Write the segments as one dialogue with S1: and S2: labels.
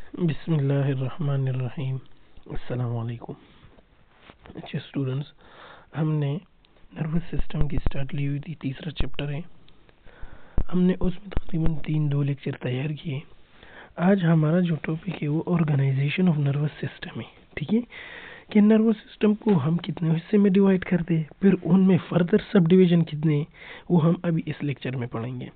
S1: बिस्मिल्लाहिर्रहमानिर्रहीम। अस्सलाम वालेकुम। अच्छा स्टूडेंट्स, हमने नर्वस सिस्टम की स्टार्ट ली हुई थी, तीसरा चैप्टर है। हमने उसमें तकरीबन 2 लेक्चर तैयार किए। आज हमारा जो टॉपिक है वो ऑर्गेनाइजेशन ऑफ नर्वस सिस्टम है। ठीक है, कि नर्वस सिस्टम को हम कितने हिस्से में डिवाइड करते हैं, फिर उनमें फर्दर सब डिवीजन कितने हैं, वो हम अभी इस लेक्चर में पढ़ेंगे।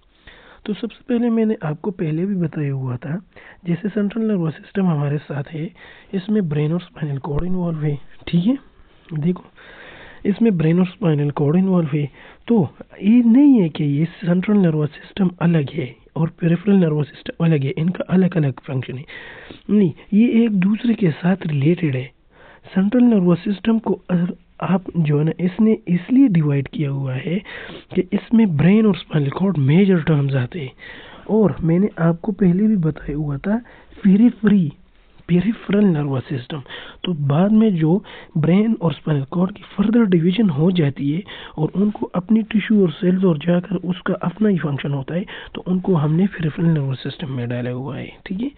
S1: तो सबसे पहले मैंने आपको पहले भी बताया हुआ था, जैसे सेंट्रल नर्वस सिस्टम हमारे साथ है, इसमें ब्रेन और स्पाइनल कॉर्ड इन्वॉल्व है। ठीक है, देखो इसमें ब्रेन और स्पाइनल कॉर्ड इन्वॉल्व है। तो ये नहीं है कि ये सेंट्रल नर्वस सिस्टम अलग है और पेरिफेरल नर्वस सिस्टम अलग है, इनका अलग अलग फंक्शन है। नहीं, ये एक दूसरे के साथ रिलेटेड है। सेंट्रल नर्वस सिस्टम को आप जो है ना, इसने इसलिए डिवाइड किया हुआ है कि इसमें ब्रेन और स्पाइनल कॉर्ड मेजर टर्म्स आते हैं। और मैंने आपको पहले भी बताया हुआ था पेरिफेरल नर्वस सिस्टम। तो बाद में जो ब्रेन और स्पाइनल कॉर्ड की फर्दर डिवीजन हो जाती है और उनको अपनी टिश्यू और सेल्स और जाकर उसका अपना ही फंक्शन होता है, तो उनको हमने पेरिफेरल नर्वस सिस्टम में डाला हुआ है। ठीक है,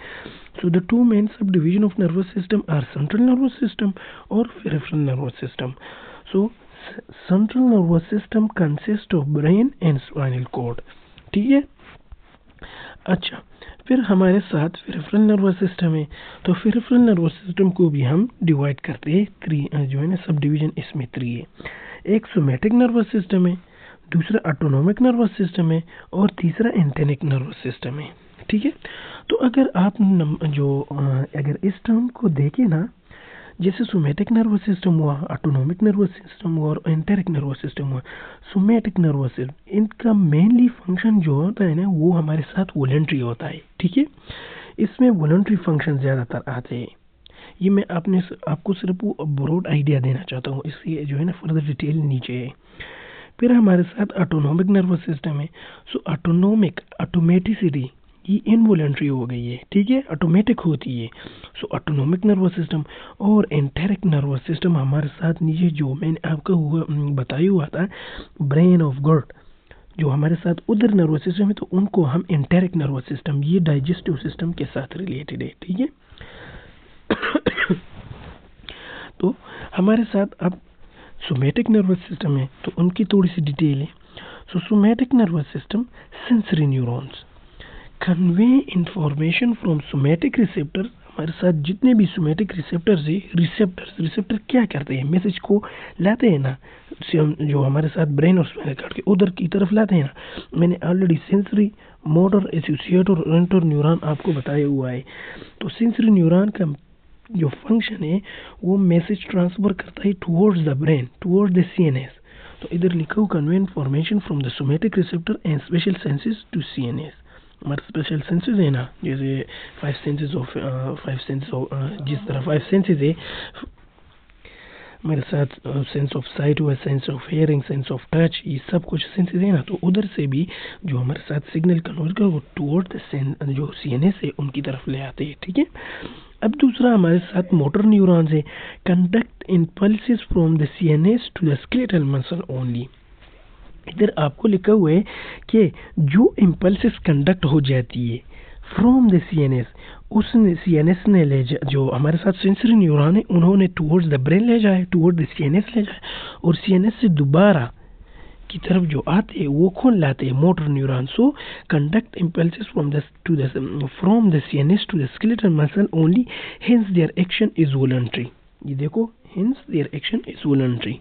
S1: so the two main subdivision of nervous system are central nervous system और peripheral nervous system. So central nervous system consists of brain and spinal cord. ठीक है, अच्छा फिर हमारे साथ पेरिफेरल नर्वस सिस्टम है। तो पेरिफेरल नर्वस सिस्टम को भी हम डिवाइड करते हैं, जो है ना सब डिवीजन इसमें 3 है। एक सोमैटिक नर्वस सिस्टम है, दूसरा ऑटोनोमिक नर्वस सिस्टम है और तीसरा एंटेनिक नर्वस सिस्टम है। ठीक है, तो अगर आप अगर इस टर्म को देखें ना, जैसे सोमैटिक नर्वस सिस्टम हुआ, ऑटोनोमिक नर्वस सिस्टम हुआ और एंटेरिक नर्वस सिस्टम हुआ। सोमैटिक नर्वस सिस्टम, इनका मेनली फंक्शन जो होता है ना, वो हमारे साथ वॉलंटरी होता है। ठीक है, इसमें वॉलंटरी फंक्शन ज़्यादातर आते हैं। ये मैं आपको सिर्फ ब्रॉड आइडिया देना चाहता हूँ, इसलिए जो है ना फर्दर डिटेल नीचे है। फिर हमारे साथ ऑटोनोमिक नर्वस सिस्टम है। सो ऑटोमेटिसिटी ये इनवॉलंटरी हो गई है। ठीक है, ऑटोमेटिक होती है। सो ऑटोनोमिक नर्वस सिस्टम और एंटेरिक नर्वस सिस्टम हमारे साथ नीचे जो मैंने आपको बताया हुआ था, ब्रेन ऑफ गॉड, जो हमारे साथ उधर नर्वस सिस्टम है, तो उनको हम एंटेरिक नर्वस सिस्टम, ये डाइजेस्टिव सिस्टम के साथ रिलेटेड है। ठीक है, तो हमारे साथ अब सोमैटिक नर्वस सिस्टम है, तो उनकी थोड़ी सी डिटेल है। So somatic nervous system, sensory neurons convey information from somatic receptor. हमारे साथ जितने भी सोमैटिक रिसेप्टर्स है, रिसेप्टर क्या करते हैं, मैसेज को लाते हैं ना, जो हमारे साथ ब्रेन और स्पाइनल कॉर्ड के उधर की तरफ लाते हैं ना। मैंने ऑलरेडी सेंसरी, मोटर, एसोसिएटर और इंटर न्यूरॉन आपको बताया हुआ है। तो सेंसरी न्यूरॉन का जो फंक्शन है वो मैसेज ट्रांसफर करता है towards the brain, towards the CNS. तो इधर लिखा हुआ convey information from the somatic receptor and special senses to CNS. हमारे स्पेशल सेंसेस है ना, जैसे 5 सेंसेस ऑफ जिस तरह 5 सेंसेस है मेरे साथ, सेंस ऑफ साइट हुआ, sense of hearing, sense of touch, ये सब कुछ सेंसेस है ना। तो उधर से भी जो हमारे साथ सिग्नल कन्वर्ट कर वो टुवर्ड जो सीएनएस है उनकी तरफ ले आते हैं। ठीक है, अब दूसरा हमारे साथ मोटर न्यूरॉन्स है, conduct impulses from the CNS to the skeletal muscle only. इधर आपको लिखा हुआ है कि जो इम्पल्सेस कंडक्ट हो जाती है फ्रॉम द सीएनएस, उसने सीएनएस ने ले जा, जो हमारे साथ सेंसरी न्यूरॉन है, उन्होंने टुवर्ड्स द ब्रेन ले जाए, टुवर्ड द सीएनएस ले जाए, और सीएनएस से दोबारा की तरफ जो आते हैं वो कौन लाते हैं, motor neuron. So conduct impulses from the CNS to the skeletal muscle only, hence their action is voluntary. ये देखो, hence their action is voluntary.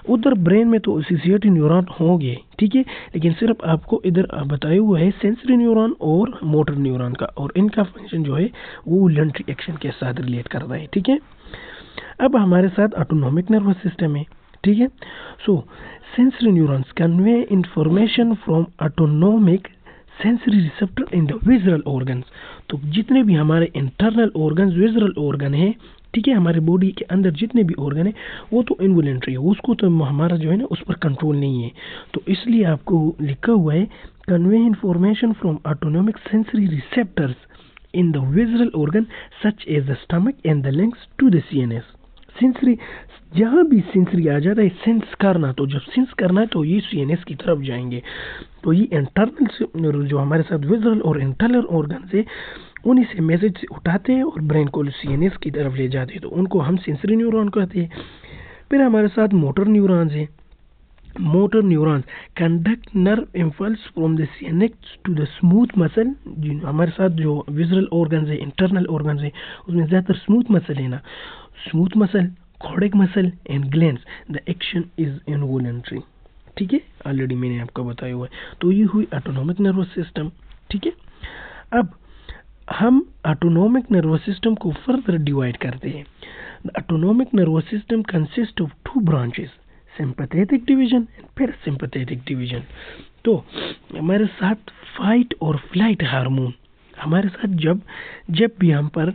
S1: उधर ब्रेन में तो एसोसिएटिव न्यूरॉन होंगे, ठीक है, लेकिन सिर्फ आपको इधर बताया हुआ है सेंसरी न्यूरॉन और मोटर न्यूरॉन का, और इनका फंक्शन जो है वो वॉलंटरी एक्शन के साथ रिलेट करता है। ठीक है, अब हमारे साथ ऑटोनोमिक नर्वस सिस्टम है। ठीक है, so sensory neurons convey information from autonomic sensory receptor in the visual organs. तो जितने भी हमारे इंटरनल ऑर्गन्स, विजुअल ऑर्गन है, ठीक है, हमारे बॉडी के अंदर जितने भी ऑर्गन है वो तो इनवॉलंटरी है, उसको तो हमारा जो है ना उस पर कंट्रोल नहीं है। तो इसलिए आपको लिखा हुआ है convey information from autonomic sensory receptors in the visual organ such as the stomach and the lungs to the CNS. Sensory, जहाँ भी सेंसरी आ जाता है सेंस करना, तो जब सेंस करना है तो ये सीएनएस की तरफ जाएंगे। तो ये इंटरनल जो हमारे साथ विजुअल और इंटरनल ऑर्गन है उन्हीं से मैसेज से उठाते हैं और ब्रेन को सीएनएस की तरफ ले जाते हैं, तो उनको हम सेंसरी न्यूरॉन कहते हैं। फिर हमारे साथ मोटर न्यूरॉन्स हैं। Motor neurons conduct nerve impulse from the CNS to the smooth muscle. हमारे साथ जो विजुअल ऑर्गन्स है, इंटरनल ऑर्गन्स है, उसमें ज़्यादातर स्मूथ मसल है ना, smooth muscle, cardiac muscle and glands. The action is involuntary. ठीक है, ऑलरेडी मैंने आपको बताया हुआ है। तो ये हुई ऑटोनॉमिक नर्वस सिस्टम। ठीक है, अब हम ऑटोनॉमिक नर्वस सिस्टम को फर्दर डिवाइड करते हैं। The autonomic nervous system consist of 2 branches, sympathetic division and parasympathetic division. तो हमारे साथ फाइट और फ्लाइट हार्मोन, हमारे साथ जब भी हम पर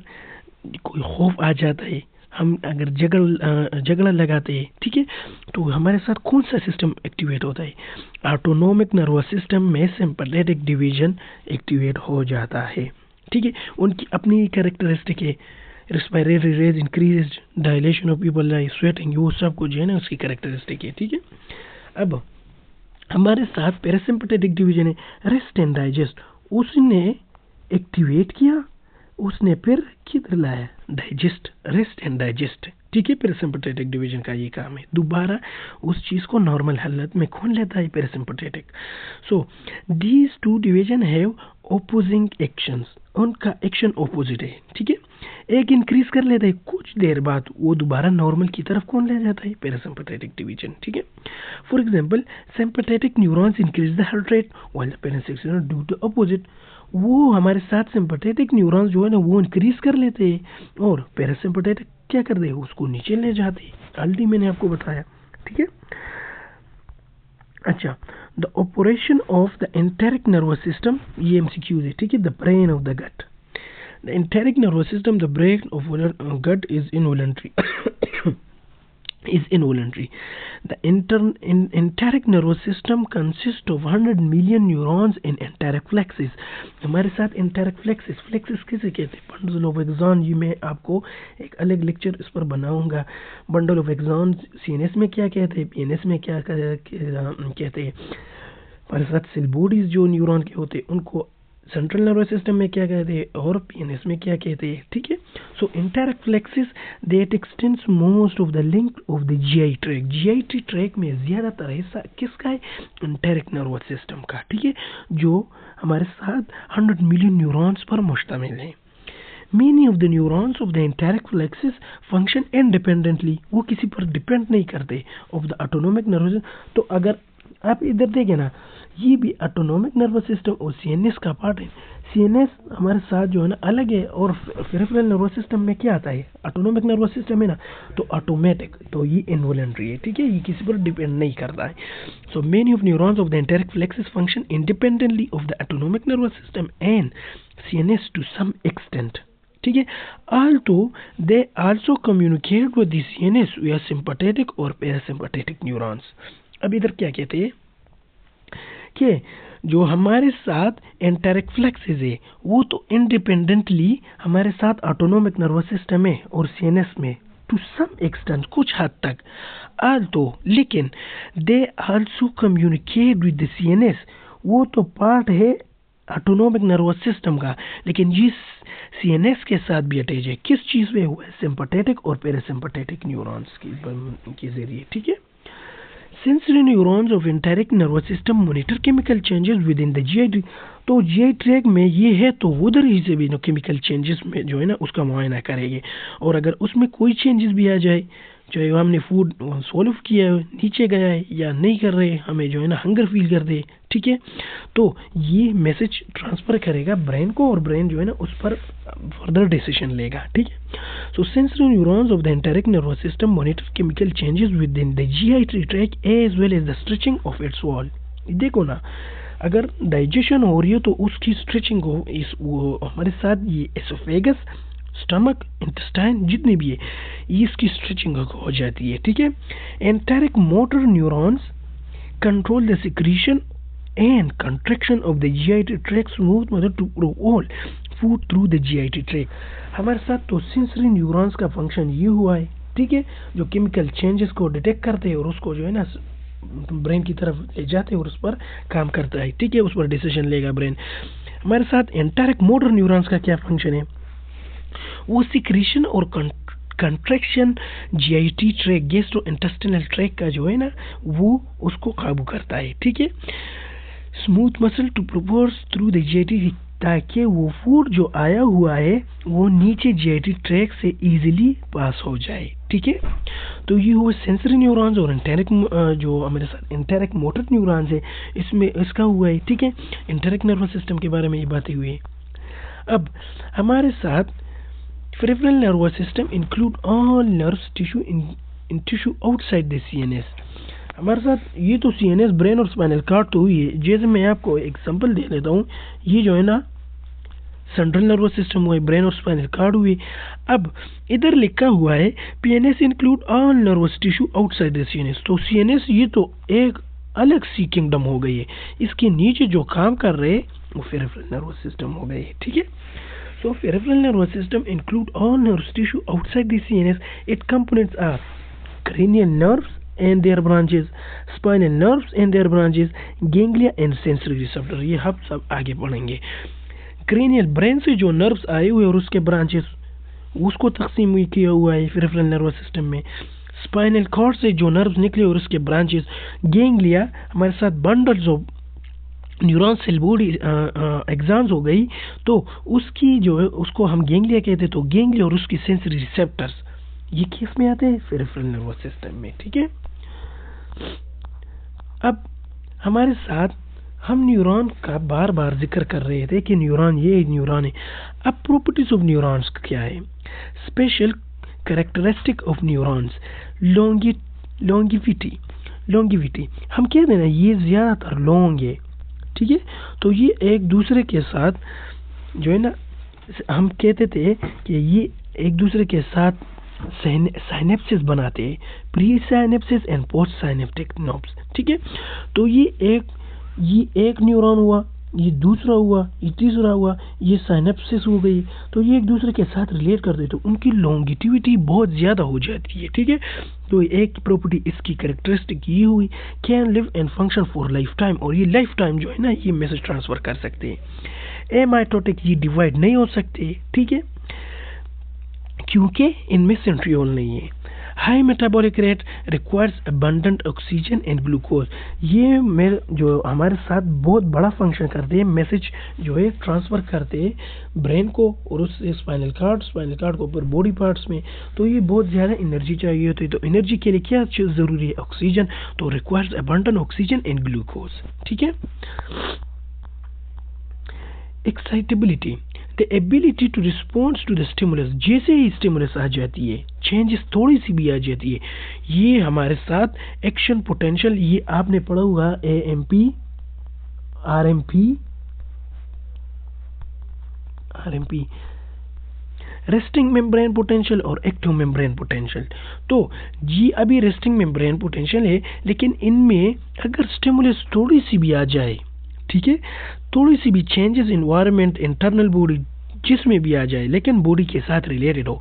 S1: कोई खौफ आ जाता है, हम अगर झगड़ा लगाते हैं, ठीक है, तो हमारे साथ कौन सा सिस्टम एक्टिवेट होता है? ऑटोनॉमिक नर्वस सिस्टम में सिंपैथेटिक डिवीजन एक्टिवेट हो जाता है। ठीक है, उनकी अपनी कैरेक्टरिस्टिक है, respiratory rate increase, dilation of people I, sweating, वो सब कुछ है ना उसकी कैरेक्टरिस्टिक है। ठीक है, अब हमारे साथ पैरासिम्पैथेटिक डिवीजन है, रेस्ट एंड डाइजेस्ट। उसने एक्टिवेट किया, उसने फिर किधर लाया? Digest, rest and digest. ठीक है, पैरासिम्पैथेटिक डिवीजन का ये काम है, दोबारा उस चीज को नॉर्मल हालत में कौन लेता है? Parasympathetic. So these 2 division have opposing actions, उनका एक्शन ऑपोजिट है। ठीक है, एक इंक्रीज कर लेता है, कुछ देर बाद वो दोबारा नॉर्मल की तरफ कौन ले जाता है? Parasympathetic division. ठीक है, for example sympathetic neurons increase the heart rate while the parasympathetic do the opposite. वो हमारे साथ सिंपैथेटिक न्यूरॉन्स जो है ना वो इंक्रीज कर लेते हैं और पैरासिम्पैथेटिक क्या कर दे? उसको नीचे ले जाते हैं। ऑलरेडी मैंने आपको बताया। ठीक है, अच्छा, the operation of the enteric nervous system, ये एमसीक्यूज है। ठीक है, the brain of the gut, the enteric nervous system, the brain of gut is involuntary is involuntary. The enteric nervous system consists of 100 million neurons in enteric plexus. हमारे साथ enteric plexus किसे कहते हैं? Bundle of axon. ये मैं आपको एक अलग लेक्चर इस पर बनाऊंगा। बंडल ऑफ एक्सॉन सीएनएस में क्या कहते हैं, पीएनएस में क्या कहते हैं। हमारे साथ सेल बॉडीज जो न्यूरॉन के होते हैं उनको सेंट्रल नर्वस सिस्टम में क्या कहते हैं और पीएनएस में क्या कहते हैं। ठीक है, so enteric plexus that extends most of the length of the GI tract. GI tract में ज्यादातर हिस्सा किसका है? इंटेरिक नर्वस सिस्टम का। ठीक है, जो हमारे साथ 100 मिलियन न्यूरॉन्स पर मुश्तमिल है। Many of the neurons of the enteric plexus function independently, वो किसी पर डिपेंड नहीं करते of the autonomic nervous system। तो अगर आप इधर देखें ना, ये भी ऑटोनॉमिक नर्वस सिस्टम और सीएनएस का पार्ट है। सीएनएस हमारे साथ जो है ना अलग है और पेरिफेरल नर्वस सिस्टम में क्या आता है? ऑटोनॉमिक नर्वस सिस्टम है ना, तो ऑटोमेटिक, तो ये इनवॉलंटरी है। ठीक है, ये किसी पर डिपेंड नहीं करता है। So many of neurons of the enteric plexus function independently of the autonomic nervous system and CNS to some extent. ठीक है, although they also communicate with the CNS via sympathetic और parasympathetic neurons। अब इधर क्या कहते हैं कि जो हमारे साथ एंटेरिक फ्लेक्सेस है वो तो इंडिपेंडेंटली हमारे साथ ऑटोनॉमिक नर्वस सिस्टम है और सीएनएस में टू सम एक्सटेंट, कुछ हद तक, although लेकिन they also communicate with the CNS, वो तो पार्ट है ऑटोनॉमिक नर्वस सिस्टम का, लेकिन ये सीएनएस के साथ भी अटैच है। किस चीज में हुआ है? सिंपैथेटिक और पैरासिम्पैथेटिक न्यूरॉन्स के जरिए। ठीक है, sensory neurons of enteric nervous system monitor chemical changes within the GI track. तो जीआई ट्रैक में ये है तो उधर ही से भी केमिकल चेंजेस में जो है ना उसका मुआयना करेंगे, और अगर उसमें कोई चेंजेस भी आ जाए, चाहे हमने फूड सॉल्व किया है, नीचे गया है या नहीं कर रहे, हमें जो है ना हंगर फील कर दे, ठीक है, तो ये मैसेज ट्रांसफर करेगा ब्रेन को और ब्रेन जो है ना उस पर फर्दर डिसीजन लेगा। ठीक है, so sensory neurons of the enteric nervous system monitor chemical changes within the GI tract as well as the stretching of its wall. देखो ना, अगर डाइजेशन हो रही है तो उसकी स्ट्रेचिंग हो, वो हमारे साथ ये एसोफेगस, स्टमक, इंटेस्टाइन जितने भी है, इसकी स्ट्रेचिंग हो जाती है। ठीक है, enteric motor neurons control the secretion and contraction of the GI tract smooth mother to all food through the GI tract. हमारे साथ तो सेंसरी न्यूरॉन्स का फंक्शन ये हुआ है, ठीक है, जो केमिकल चेंजेस को डिटेक्ट करते हैं और उसको जो है ना ब्रेन की तरफ ले जाते हैं और उस पर काम करता है। ठीक है, उस पर डिसीजन लेगा ब्रेन। हमारे साथ एंटेरिक मोटर न्यूरॉन्स का क्या फंक्शन है, वो सिक्रीशन और contraction GIT tract gastrointestinal tract का जो है ना वो उसको काबू करता है, ठीक है। Smooth muscle to propulse through the GIT, ताकि वो फूड जो आया हुआ है वो नीचे जीआईटी ट्रैक से इजीली पास हो जाए, ठीक है। तो ये हुए सेंसरी न्यूरॉन्स और एंटेरिक जो हमारे साथ एंटेरिक मोटर न्यूरॉन्स है इसमें इसका हुआ है, ठीक है। एंटेरिक नर्वस सिस्टम के बारे में ये बातें हुई है। अब हमारे साथ peripheral nervous system include all nerves tissue in tissue outside the CNS। हमारे साथ ये तो CNS ब्रेन और स्पाइनल कार्ड तो हुई है। जैसे मैं आपको एग्जांपल दे लेता हूँ, ये जो है ना सेंट्रल नर्वस सिस्टम हुआ है, ब्रेन और स्पाइनल कार्ड हुई। अब इधर लिखा हुआ है PNS include all nervous tissue outside the CNS। तो CNS ये तो एक अलग सी किंगडम हो गई है, इसके नीचे जो काम कर रहे हैं वो पेरिफेरल नर्वस सिस्टम हो गई है, ठीक है। So peripheral nervous system include all nerve tissue outside the CNS. Its components are cranial nerves and their branches, spinal nerves and their branches, ganglia and sensory receptor। ये हम सब आगे पढ़ेंगे। cranial ब्रेन से जो नर्व्स आए हुए और उसके ब्रांचेस उसको तकसीम किया हुआ है peripheral nervous system में। स्पाइनल कॉर्ड से जो नर्व्स निकले और उसके ब्रांचेस, गैंग्लिया हमारे साथ bundles of neuron cell body exams हो गई, तो उसकी जो है उसको हम गैंग्लिया कहते हैं। तो गैंग्लिया और उसकी सेंसरी रिसेप्टर्स ये किस में आते हैं, पेरिफेरल नर्वस सिस्टम में, ठीक है। अब हमारे साथ हम न्यूरॉन का बार बार जिक्र कर रहे थे कि न्यूरॉन ये न्यूरॉन है। अब प्रॉपर्टीज ऑफ न्यूरॉन्स क्या है, special characteristic of neurons, longevity हम कहते हैं ना ये ज़्यादातर लॉन्ग है, ठीक है। तो ये एक दूसरे के साथ जो है ना हम कहते थे कि ये एक दूसरे के साथ साइनेप्सिस बनाते हैं, pre synapses and post synaptic nerves, ठीक है। तो ये एक न्यूरॉन हुआ, ये दूसरा हुआ, ये तीसरा हुआ, ये साइनेप्सिस हो गई। तो ये एक दूसरे के साथ रिलेट करते तो उनकी लॉन्गिटिविटी बहुत ज़्यादा हो जाती है, ठीक है। तो एक प्रॉपर्टी इसकी कैरेक्टरिस्टिक ये हुई, can live and function for life time, और ये लाइफ टाइम जो है ना ये मैसेज ट्रांसफर कर सकते हैं। एमाइटोटिक ये डिवाइड नहीं हो सकते, ठीक है, क्योंकि इनमें सेंट्रियोल नहीं है। High metabolic rate requires abundant oxygen and glucose, ये जो हमारे साथ बहुत बड़ा फंक्शन करते हैं, मैसेज जो है ट्रांसफ़र करते हैं ब्रेन को और उससे स्पाइनल कार्ड को ऊपर बॉडी पार्ट्स में। तो ये बहुत ज़्यादा एनर्जी चाहिए होती है। तो एनर्जी के लिए क्या चीज़ ज़रूरी है, ऑक्सीजन। तो requires abundant oxygen and glucose, ठीक है। Excitability, the ability to response to the stimulus, जैसे ही स्टिमुलस आ जाती है चेंजेस थोड़ी सी भी आ जाती है, ये हमारे साथ एक्शन पोटेंशियल, ये आपने पढ़ा हुआ AMP RMP resting membrane potential और एक्टिव मेम्ब्रेन पोटेंशियल। तो ये अभी रेस्टिंग मेम्ब्रेन पोटेंशियल है, लेकिन इनमें अगर स्टिमुलस थोड़ी सी भी आ जाए, ठीक है, थोड़ी सी भी चेंजेस इन्वायरमेंट इंटरनल बॉडी जिसमें भी आ जाए, लेकिन बॉडी के साथ रिलेटेड हो,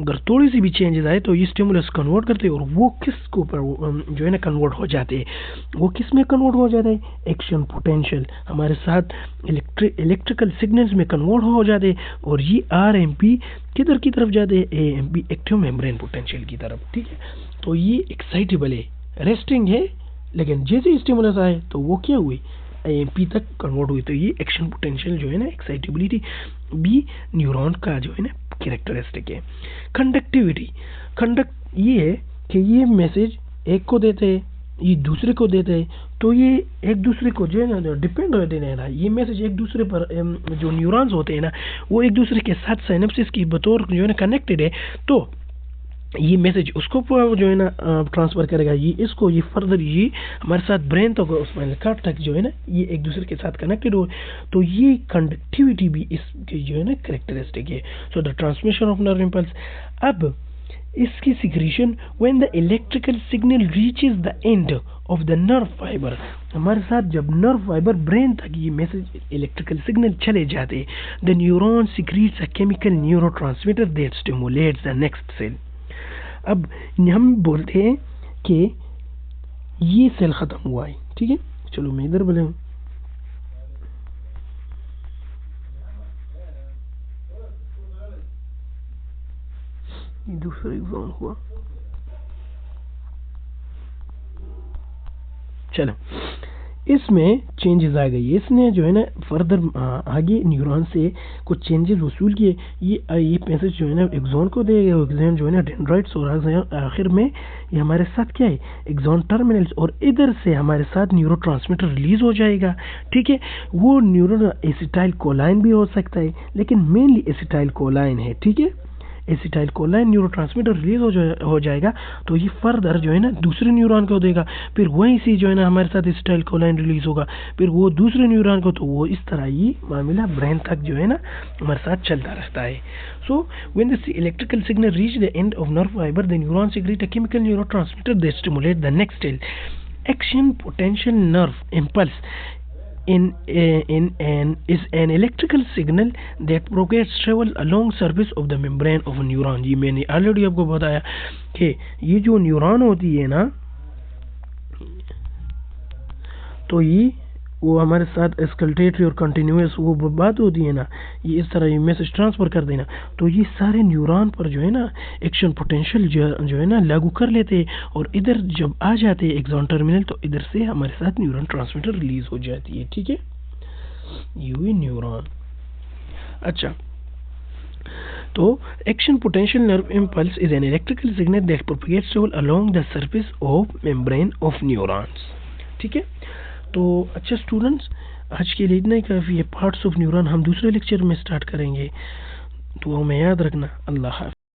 S1: अगर थोड़ी सी भी चेंजेस आए तो ये स्टिमुलस कन्वर्ट करते हैं और वो किसको जो है ना कन्वर्ट हो जाते हैं, वो किस में कन्वर्ट हो जाता है, एक्शन पोटेंशियल हमारे साथ इलेक्ट्रिकल सिग्नल्स में कन्वर्ट हो जाते हैं। और ये RMP किधर की तरफ जाते हैं, AMP एक्टिव मेम्ब्रेन पोटेंशियल की तरफ, ठीक है। तो ये एक्साइटेबल है, रेस्टिंग है, लेकिन जैसे स्टिमुलस आए तो वो क्या हुई, AMP तक कन्वर्ट हुई। तो ये एक्शन पोटेंशियल जो है ना, एक्साइटेबिलिटी भी न्यूरॉन का जो है ना कैरेक्टरिस्टिक है। कंडक्ट ये है कि ये मैसेज एक को देते हैं, ये दूसरे को देते हैं, तो ये एक दूसरे को जो है ना डिपेंड होते हैं ना, ये मैसेज एक दूसरे पर जो न्यूरॉन्स होते हैं ना वो एक दूसरे के साथ साइनेप्सिस की बतौर जो है ना कनेक्टेड है। तो ये मैसेज उसको जो है ना ट्रांसफ़र करेगा, ये इसको, ये फर्दर ये हमारे साथ ब्रेन तक और स्पाइनल कॉर्ड तक जो है ना ये एक दूसरे के साथ कनेक्टेड हो। तो ये कंडक्टिविटी भी इसकी जो है ना कैरेक्टरिस्टिक है। So the transmission of nerve impulse, अब इसकी secretion when the electrical signal reaches the end of the nerve fibre, हमारे साथ जब नर्व फाइबर ब्रेन तक ये मैसेज इलेक्ट्रिकल सिग्नल चले जाते, the neuron secretes a chemical neurotransmitter that stimulates the next cell. अब हम बोलते हैं कि ये सेल ख़त्म हुआ है, ठीक है, चलो मैं इधर बोले, ये दूसरा एग्जाम हुआ। चलो, इसमें चेंजेस आ गई, इसने जो है ना फर्दर आगे न्यूरॉन से कुछ चेंजेस वसूल किए। ये मैसेज जो है ना एक्सॉन को देगा, एक्सॉन जो है ना डेंड्राइट्स, और आखिर में ये हमारे साथ क्या है, एक्सॉन टर्मिनल्स, और इधर से हमारे साथ न्यूरोट्रांसमीटर रिलीज हो जाएगा। ठीक है, वो न्यूरो एसिटाइल कोलाइन भी हो सकता है, लेकिन मेनली एसिटाइल कोलाइन है। ठीक है, एसिटाइल कोलाइन न्यूरोट्रांसमीटर रिलीज हो जाएगा, तो ये फर्दर जो है ना दूसरे न्यूरॉन को देगा, फिर वहीं से जो है ना हमारे साथ एसिटाइल कोलाइन रिलीज होगा, फिर वो दूसरे न्यूरॉन को, तो वो इस तरह ये मामला ब्रेन तक जो है ना हमारे साथ चलता रहता है। So when the electrical signal reach the end of nerve fibre, the neuron secrete a chemical neurotransmitter that stimulate the next stage action potential nerve impulse is an electrical signal that propagates travel along surface of the membrane of a neuron। ये मैंने already आपको बताया कि ये जो neuron होती है ना, तो ये वो हमारे साथ एस्कल्टेटरी और कंटिन्यूस वो बात होती है ना, ये इस तरह ये मैसेज ट्रांसफर कर देना, तो ये सारे न्यूरॉन पर जो है ना एक्शन पोटेंशियल जो है ना लागू कर लेते हैं, और इधर जब आ जाते हैं एक्सॉन टर्मिनल, तो इधर से हमारे साथ न्यूरॉन ट्रांसमीटर रिलीज हो जाती है। ठीक है, ये न्यूरॉन। अच्छा, तो action potential nerve impulse is an electrical signal that propagates along the surface of membrane of neurons. ठीक है, तो अच्छा स्टूडेंट्स, आज के लिए इतना ही काफ़ी है। पार्ट्स ऑफ न्यूरॉन हम दूसरे लेक्चर में स्टार्ट करेंगे, तो हमें याद रखना। अल्लाह हाफ़िज़।